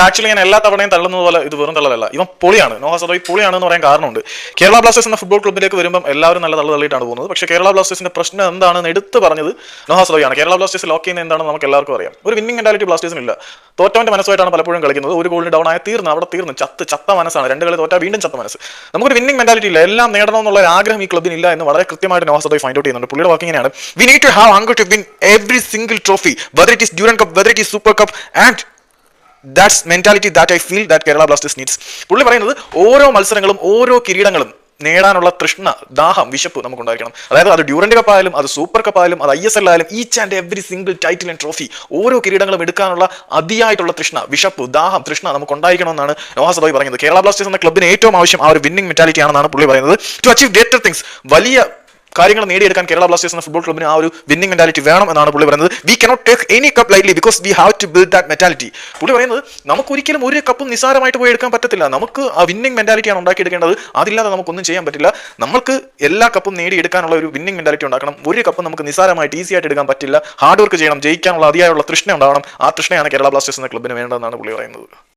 Actually ഞാൻ എല്ലാ തവണയും തള്ളുന്നത് പോലെ ഇത് വെറും തള്ളലല്ല, ഇവൻ പൊളിയാണ്. നോഹ സദോയ് പൊളിയാണെന്ന് പറയാൻ കാരണമുണ്ട്. കേരള ബ്ലാസ്റ്റേഴ്സ് എന്ന ഫുട്ബോൾ ക്ലബ്ബിലേക്ക് വരുമ്പോൾ എല്ലാവരും നല്ല തള്ളിയിട്ടാണ് പോകുന്നത്. പക്ഷേ കേരള ബ്ലാസ്റ്റേഴ്സിന്റെ പ്രശ്നം എന്താണെന്ന് എടുത്ത് പറഞ്ഞത് നോഹ സദോയാണ്. കേരള ബ്ലാസ്റ്റേഴ്സ് ലോക്ക് ചെയ്യുന്നത് എന്താണെന്ന് നമുക്ക് എല്ലാവർക്കും അറിയാം. ഒരു വിന്നിംഗ് മെന്റാലിറ്റി ബ്ലാസ്റ്റേഴ്സിനില്ല. തോറ്റവന്റെ മനസ്സായിട്ടാണ് പലപ്പോഴും കളിക്കുന്നത്. ഒരു ഗോളിന് ഡൗൺ ആയ അവിടെ തീർന്ന് ചത്ത മനസ്സാണ്. 2 കളി തോറ്റാ വീണ്ടും ചത്ത മനസ്സ്. നമുക്കൊരു വിന്നിംഗ് മെന്റാലിറ്റി ഇല്ല. എല്ലാം നേടണമെന്നുള്ള ആഗ്രഹം ഈ ക്ലബ്ബിനില്ല എന്ന് വളരെ കൃത്യമായിട്ട് നോഹ സദോയ് ഫൈൻഡ് ഔട്ട് ചെയ്യുന്നുണ്ട്. പുള്ളിയുടെ വാക്ക് ഇങ്ങനെയാണ്: we need to have hunger to win every single trophy, whether it is Durand cup, whether it is super cup, and that's mentality that I feel that Kerala Blasters needs. പുള്ളി പറയുന്നത് ഓരോ മത്സരങ്ങളും ഓരോ കിരീടങ്ങളും നേടാനുള്ള തൃഷ്ണ, ദാഹം, വിശപ്പ് നമുക്കുണ്ടായിരിക്കണം. അതായത് അത് ഡ്യൂറന്റ് കപ്പ് ആയാലും അത് സൂപ്പർ കപ്പ് ആയാലും അത് ISL ആയാലും each and every single title and trophy, ഓരോ കിരീടങ്ങളും എടുക്കാനുള്ള അതിയായിട്ടുള്ള തൃഷ്ണ, വിശപ്പ്, ദാഹം, തൃഷ്ണ നമുക്ക് ഉണ്ടായിരിക്കണമെന്നാണ് നോഹ സദോയ് പറയുന്നത്. കേരള ബ്ലാസ്റ്റേഴ്സ് എന്ന ക്ലബ്ബിന് ഏറ്റവും ആവശ്യം ആ ഒരു വിന്നിംഗ് മെന്റാലിറ്റി ആണെന്നാണ് പുള്ളി പറയുന്നത്. ടു അച്ചീവ് ഗ്രേറ്റർ തിങ്സ്, വലിയ കാര്യങ്ങൾ നേടിയെടുക്കാൻ കേരള ബ്ലാസ്റ്റേഴ്സ് എന്ന ഫുട്ബോൾ ക്ലബ്ബിന് ആ ഒരു വിന്നിംഗ് മെന്റാലിറ്റി വേണം എന്നാണ് പുള്ളി പറയുന്നത്. We cannot take any cup lightly because we have to build that mentality. പുള്ളി പറയുന്നത് നമുക്ക് ഒരിക്കലും ഒരു കപ്പും നിസ്സാരമായിട്ട് പോയി എടുക്കാൻ പറ്റത്തില്ല. നമുക്ക് ആ വിന്നിംഗ് മെന്റാലിറ്റിയാണ് ഉണ്ടാക്കിയെടുക്കേണ്ടത്. അതില്ലാതെ നമുക്കൊന്നും ചെയ്യാൻ പറ്റില്ല. നമുക്ക് എല്ലാ കപ്പും നേടിയെടുക്കാനുള്ള ഒരു വിന്നിംഗ് മെന്റാലിറ്റി ഉണ്ടാക്കണം. ഒരു കപ്പും നമുക്ക് നിസ്സാരമായിട്ട് ഈസി ആയിട്ട് എടുക്കാൻ പറ്റില്ല. ഹാർഡ് വർക്ക് ചെയ്യണം, ജയിക്കാനുള്ള അതിയായുള്ള തൃഷ്ണ ഉണ്ടാവണം. ആ തൃഷ്ണയാണ് കേരള ബ്ലാസ്റ്റേഴ്സ് എന്ന ക്ലബ്ബിന് വേണ്ടതെന്നാണ് പുള്ളി പറയുന്നത്.